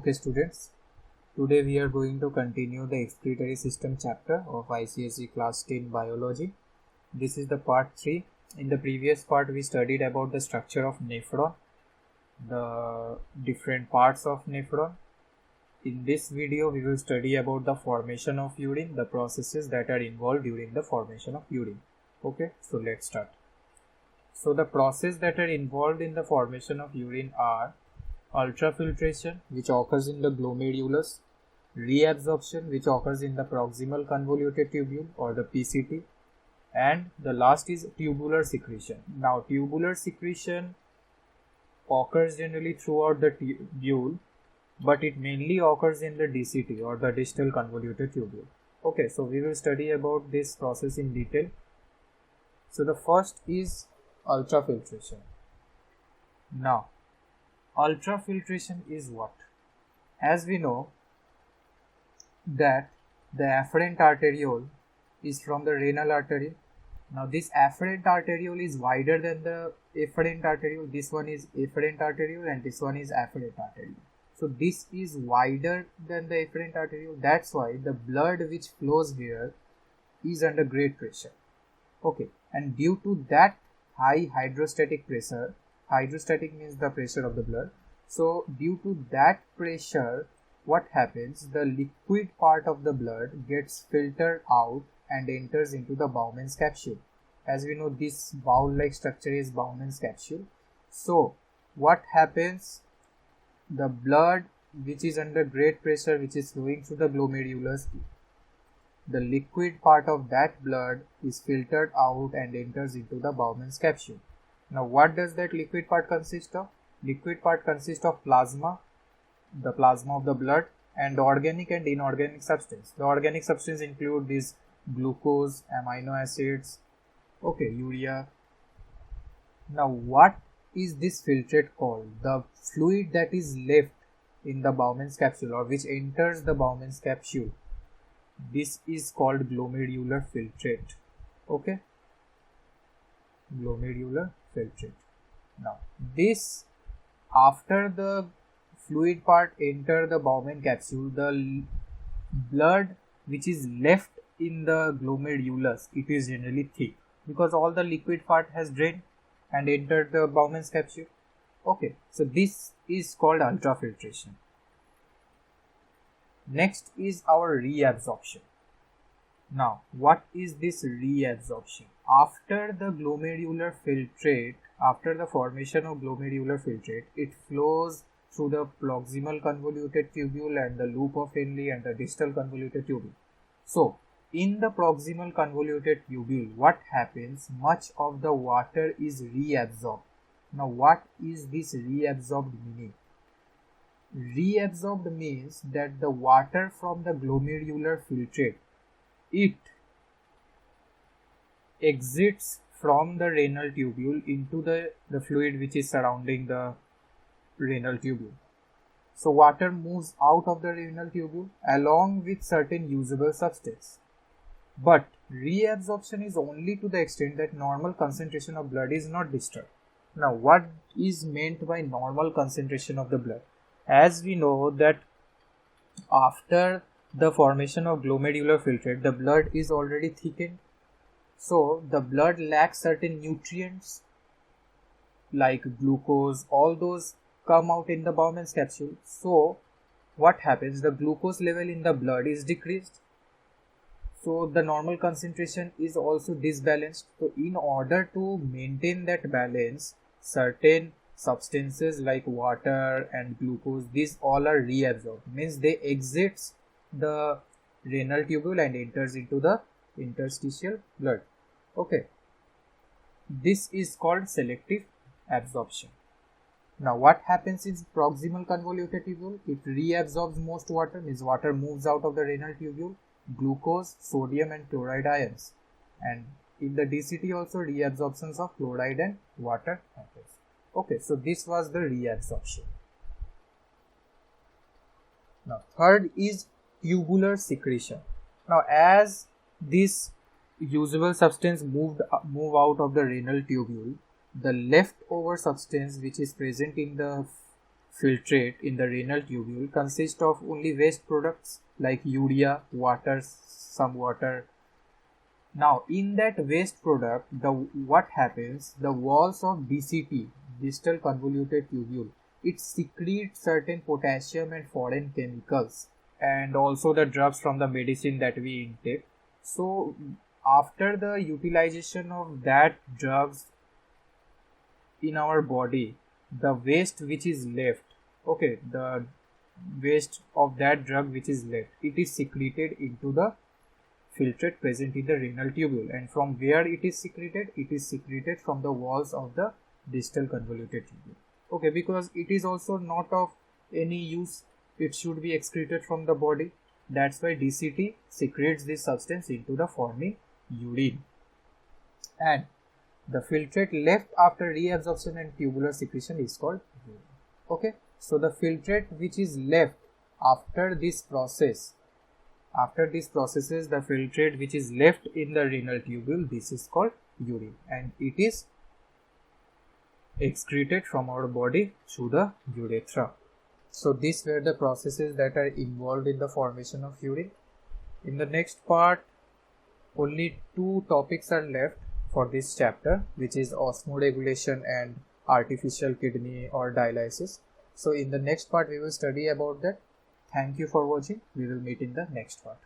Okay students, today we are going to continue the excretory system chapter of ICSE class 10 biology. This is the part 3. In the previous part we studied about the structure of nephron, the different parts of nephron. In this video we will study about the formation of urine, the processes that are involved during the formation of urine. Okay, so let's start. So the processes that are involved in the formation of urine are ultrafiltration, which occurs in the glomerulus, reabsorption, which occurs in the proximal convoluted tubule or the PCT, and the last is tubular secretion. Now tubular secretion occurs generally throughout the tubule, but it mainly occurs in the DCT or the distal convoluted tubule. Okay, so we will study about this process in detail. So the first is ultrafiltration. Now ultrafiltration is what? As we know that the afferent arteriole is from the renal artery. Now this afferent arteriole is wider than the efferent arteriole. This one is efferent arteriole and this one is afferent arteriole. So this is wider than the efferent arteriole. That's why the blood which flows here is under great pressure. Okay, and due to that high hydrostatic pressure, hydrostatic means the pressure of the blood. So due to that pressure, what happens? The liquid part of the blood gets filtered out and enters into the Bowman's capsule. As we know, this bowl-like structure is Bowman's capsule. So what happens? The blood which is under great pressure, which is flowing through the glomerulus, the liquid part of that blood is filtered out and enters into the Bowman's capsule. Now what does that liquid part consist of? Liquid part consists of plasma, the plasma of the blood, and the organic and inorganic substance. The organic substance include these glucose, amino acids, okay, urea. Now what is this filtrate called? The fluid that is left in the Bowman's capsule or which enters the Bowman's capsule, this is called glomerular filtrate. Okay, glomerular filtrate. Now this, after the fluid part enter the Bowman capsule, the blood which is left in the glomerulus, it is generally thick because all the liquid part has drained and entered the Bowman's capsule. Okay, so this is called ultrafiltration. Next is our reabsorption. Now what is this reabsorption? After the glomerular filtrate, after the formation of glomerular filtrate, it flows through the proximal convoluted tubule and the loop of Henle and the distal convoluted tubule. So in the proximal convoluted tubule, what happens? Much of the water is reabsorbed. Now what is this reabsorbed meaning? Reabsorbed means that the water from the glomerular filtrate, it exits from the renal tubule into the fluid which is surrounding the renal tubule. So water moves out of the renal tubule along with certain usable substance. But reabsorption is only to the extent that normal concentration of blood is not disturbed. Now what is meant by normal concentration of the blood? As we know that after the formation of glomerular filtrate, the blood is already thickened. So the blood lacks certain nutrients like glucose, all those come out in the Bowman's capsule. So what happens? The glucose level in the blood is decreased. So the normal concentration is also disbalanced. So in order to maintain that balance, certain substances like water and glucose, these all are reabsorbed. Means they exits the renal tubule and enters into the interstitial blood. Okay, this is called selective absorption. Now what happens is proximal convoluted tubule, it reabsorbs most water, means water moves out of the renal tubule, glucose, sodium and chloride ions, and in the DCT also reabsorptions of chloride and water happens. Okay, so this was the reabsorption. Now third is tubular secretion. Now as this usable substance move out of the renal tubule, the leftover substance which is present in the filtrate in the renal tubule consists of only waste products like urea, water, some water. Now in that waste product, what happens, the walls of DCT, distal convoluted tubule, it secretes certain potassium and foreign chemicals and also the drugs from the medicine that we intake. So after the utilization of that drugs in our body, the waste which is left, okay, the waste of that drug which is left, it is secreted into the filtrate present in the renal tubule. And from where it is secreted? It is secreted from the walls of the distal convoluted tubule. Okay, because it is also not of any use, it should be excreted from the body. That's why DCT secretes this substance into the forming urine. And the filtrate left after reabsorption and tubular secretion is called urine. Okay, so the filtrate which is left after this process, after these processes, the filtrate which is left in the renal tubule, this is called urine, and it is excreted from our body through the urethra. So these were the processes that are involved in the formation of urine. In the next part, only two topics are left for this chapter, which is osmoregulation and artificial kidney or dialysis. So in the next part we will study about that. Thank you for watching. We will meet in the next part.